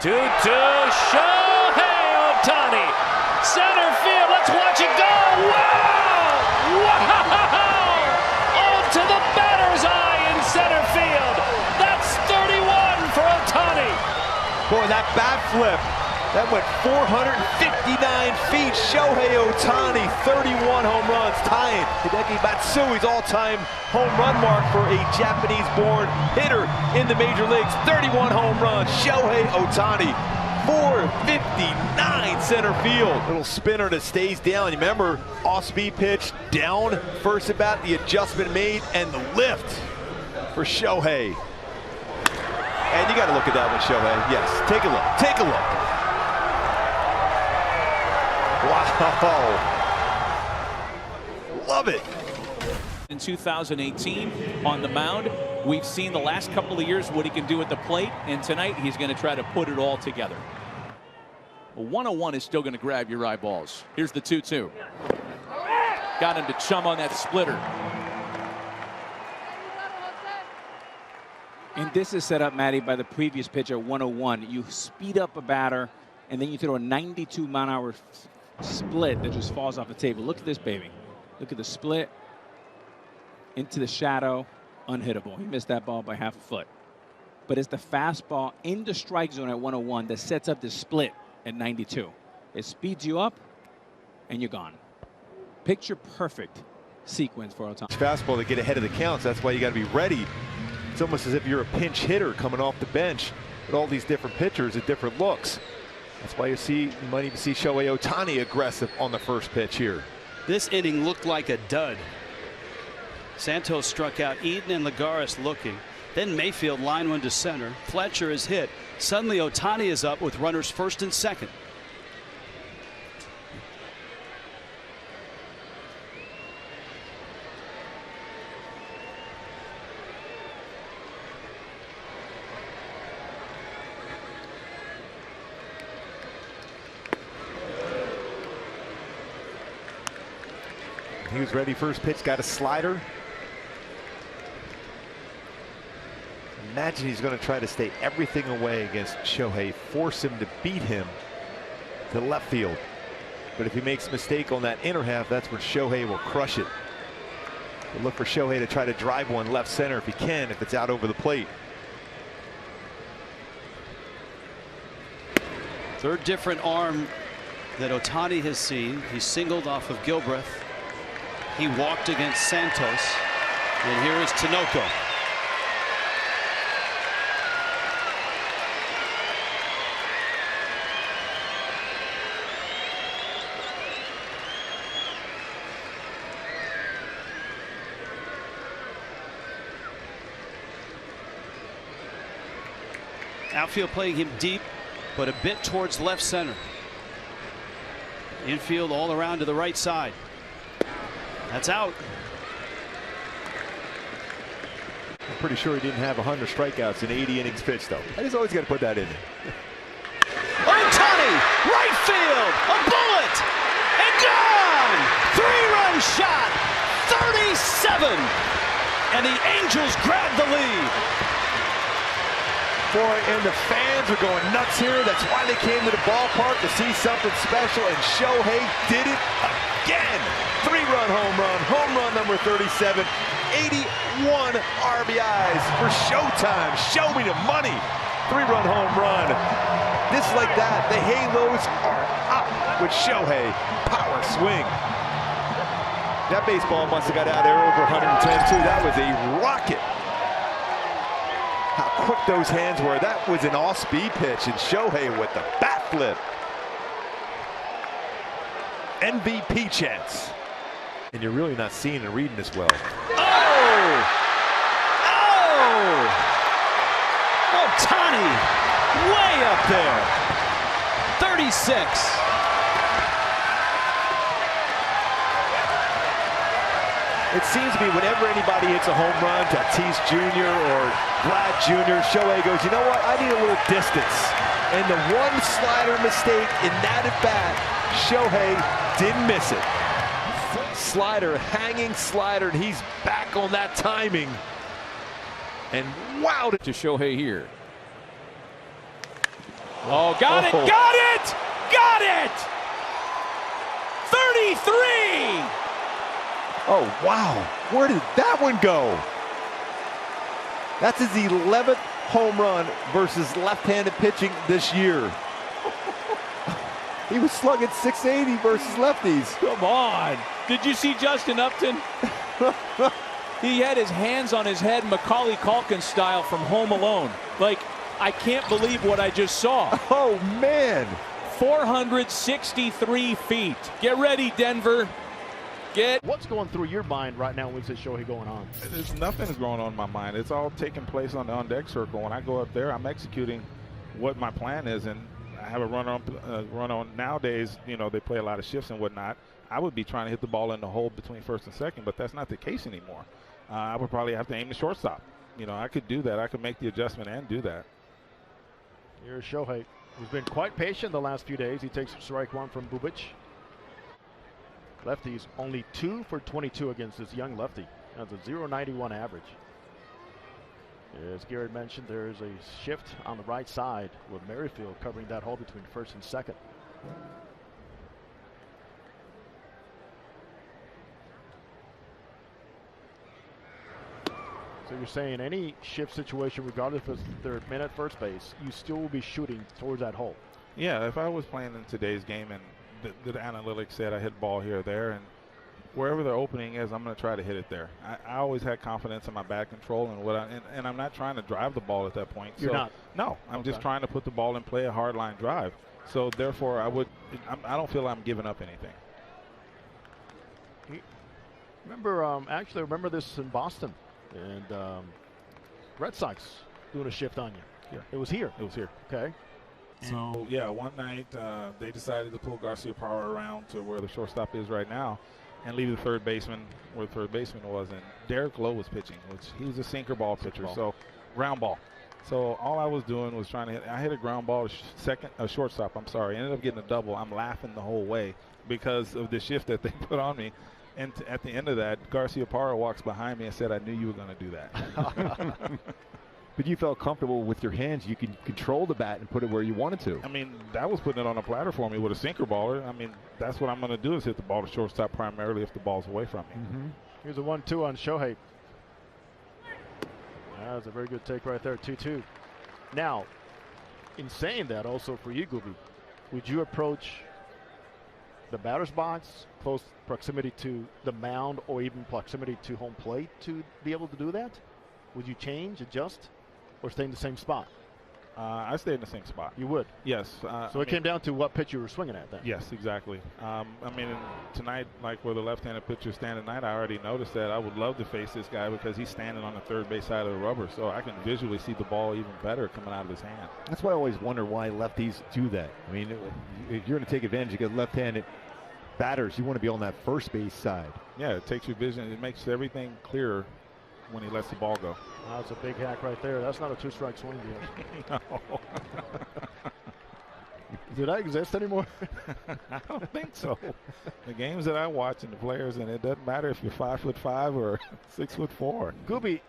2-2, Shohei Ohtani, center field, let's watch it go, wow! Wow! On to the batter's eye in center field, that's 31 for Ohtani. Boy, that bat flip, that went 459 feet. Shohei Ohtani, 31 home runs, tying Hideki Matsui's all-time home run mark for a Japanese-born hitter in the major leagues. 31 home runs, Shohei Ohtani, 459 center field. Little spinner that stays down. You remember, off-speed pitch, down, first at bat, the adjustment made, and the lift for Shohei. And you got to look at that one, Shohei. Yes, take a look. Take a look. Wow. Love it. In 2018 on the mound, we've seen the last couple of years what he can do at the plate, and tonight he's going to try to put it all together. A 101 is still going to grab your eyeballs. Here's the 2-2. Got him to chum on that splitter. And this is set up, Matty, by the previous pitcher, 101. You speed up a batter, and then you throw a 92-mile-an-hour split that just falls off the table. Look at this, baby. Look at the split into the shadow, unhittable. He missed that ball by half a foot. But it's the fastball in the strike zone at 101 that sets up the split at 92. It speeds you up, and you're gone. Picture perfect sequence for Ohtani. Fastball to get ahead of the counts. That's why you got to be ready. It's almost as if you're a pinch hitter coming off the bench with all these different pitchers at different looks. That's why you might even see Shohei Ohtani aggressive on the first pitch here. This inning looked like a dud. Santos struck out Eden and Lagares looking. Then Mayfield line one to center. Fletcher is hit. Suddenly Ohtani is up with runners first and second. He was ready first pitch, got a slider. Imagine he's going to try to stay everything away against Shohei, force him to beat him to left field. But if he makes a mistake on that inner half, that's when Shohei will crush it. But look for Shohei to try to drive one left center if he can, if it's out over the plate. Third different arm that Ohtani has seen. He singled off of Gilbreth. He walked against Santos. And here is Tinoco. Outfield playing him deep, but a bit towards left center. Infield all around to the right side. That's out. I'm pretty sure he didn't have 100 strikeouts in 80 innings pitched, though. I just always got to put that in there. Ohtani, right field, a bullet, and gone! Three-run shot, 37, and the Angels grab the lead. Boy, and the fans are going nuts here. That's why they came to the ballpark, to see something special, and Shohei did it again. Three-run home run number 37, 81 RBIs for Showtime. Show me the money. Three-run home run. Just like that, the halos are up with Shohei. Power swing. That baseball must have got out there over 110 too. That was a rocket. How quick those hands were. That was an off-speed pitch, and Shohei with the bat flip. MVP chance. And you're really not seeing and reading this well. Oh! Oh! Ohtani way up there. 36. It seems to me whenever anybody hits a home run, Tatis Jr. or Vlad Jr., Shohei goes, you know what, I need a little distance. And the one slider mistake in that at bat, Shohei didn't miss it. Slider, hanging slider, and he's back on that timing. And wow, To Shohei here. Oh, got it! Got it! Got it! 33! Oh, wow. Where did that one go? That's his 11th home run versus left-handed pitching this year. He was slugging 680 versus lefties. Come on. Did you see Justin Upton? He had his hands on his head, Macaulay Culkin style from Home Alone. Like, I can't believe what I just saw. Oh, man. 463 feet. Get ready, Denver. What's going through your mind right now when we say Shohei going on? There's nothing is going on in my mind. It's all taking place on the on-deck circle. When I go up there, I'm executing what my plan is, and I have a run on. Nowadays, you know, they play a lot of shifts and whatnot. I would be trying to hit the ball in the hole between first and second, but that's not the case anymore. I would probably have to aim the shortstop. You know, I could do that. I could make the adjustment and do that. Here's Shohei, who's been quite patient the last few days. He takes strike one from Bubic. Lefty's only 2 for 22 against this young lefty. That's a .091 average. As Garrett mentioned, there is a shift on the right side with Merrifield covering that hole between first and second. So you're saying any shift situation, regardless if they're men at first base, you still will be shooting towards that hole. Yeah, if I was playing in today's game and the analytics said I hit ball here or there, and wherever the opening is, I'm going to try to hit it there. I always had confidence in my bat control and I'm not trying to drive the ball at that point. You're not? No, I'm just trying to put the ball and play a hard line drive. So therefore, I don't feel I'm giving up anything. Actually, remember this in Boston, and Red Sox doing a shift on you. Yeah. It was here. It was here. Okay. So, yeah, one night they decided to pull Garcia Power around to where the shortstop is right now and leave the third baseman where the third baseman was. And Derek Lowe was pitching, which he was a sinker ball pitcher, so ground ball. So all I was doing was trying to hit. I hit a ground ball to shortstop. I'm sorry. Ended up getting a double. I'm laughing the whole way because of the shift that they put on me. And at the end of that, Garcia Parra walks behind me and said, "I knew you were going to do that." But you felt comfortable with your hands. You could control the bat and put it where you wanted to. I mean, that was putting it on a platter for me with a sinker baller. I mean, that's what I'm going to do is hit the ball to shortstop primarily if the ball's away from me. Here's a 1-2 on Shohei. That was a very good take right there, 2-2. Now, in saying that, also for you, Gooby, would you approach the batter's box, close proximity to the mound, or even proximity to home plate to be able to do that? Would you change, adjust, or stay in the same spot? I stayed in the same spot. You would? Yes. So it came down to what pitch you were swinging at then? Yes, exactly. I mean, tonight, like where the left-handed pitcher standing tonight, I already noticed that I would love to face this guy because he's standing on the third base side of the rubber, so I can visually see the ball even better coming out of his hand. That's why I always wonder why lefties do that. I mean, if you're going to take advantage of left-handed batters, you want to be on that first base side. Yeah, it takes your vision. It makes everything clearer when he lets the ball go. That's a big hack right there. That's not a two-strike swing deal. No. Do that exist anymore? I don't think so. The games that I watch and the players, and it doesn't matter if you're 5'5" or 6'4". Gooby,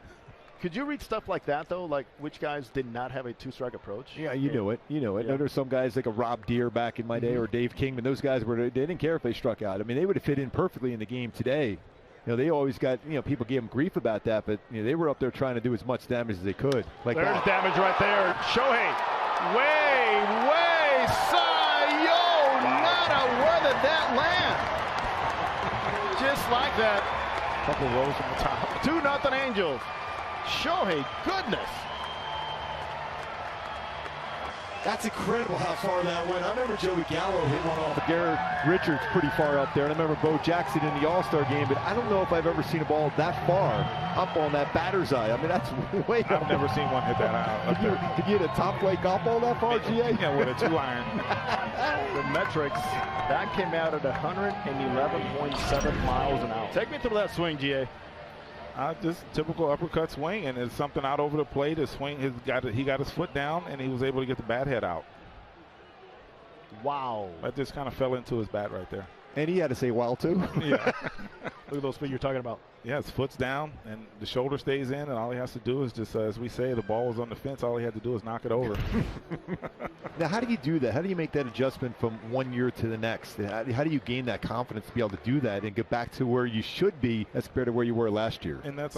could you read stuff like that though? Like which guys did not have a two-strike approach? Yeah, you know it. You know it. Yeah. There's some guys like a Rob Deere back in my day, or Dave Kingman. Those guys they didn't care if they struck out. I mean, they would have fit in perfectly in the game today. You know, they always got, people gave them grief about that, but they were up there trying to do as much damage as they could. Like there's damage right there. Shohei, way, sayonara. Where did that land? Just like that. Couple rows from the top. 2-0 Angels. Shohei, goodness. That's incredible how far that went. I remember Joey Gallo hit one off. Garrett Richards pretty far up there, and I remember Bo Jackson in the All-Star game, but I don't know if I've ever seen a ball that far up on that batter's eye. I mean, that's way up. I've never seen one hit that high. Did you hit a top-flight golf ball that far, GA? Yeah, with a 2-iron. The metrics, that came out at 111.7 miles an hour. Take me through that swing, GA. Just typical uppercut swing, and it's something out over the plate. His swing, he got his foot down, and he was able to get the bat head out. Wow. That just kind of fell into his bat right there. And he had to say wow, too. Yeah. Look at those feet you're talking about. Yeah, his foot's down and the shoulder stays in, and all he has to do is just, as we say, the ball was on the fence. All he had to do is knock it over. Now, how do you do that? How do you make that adjustment from one year to the next? How do you gain that confidence to be able to do that and get back to where you should be as compared to where you were last year? And that's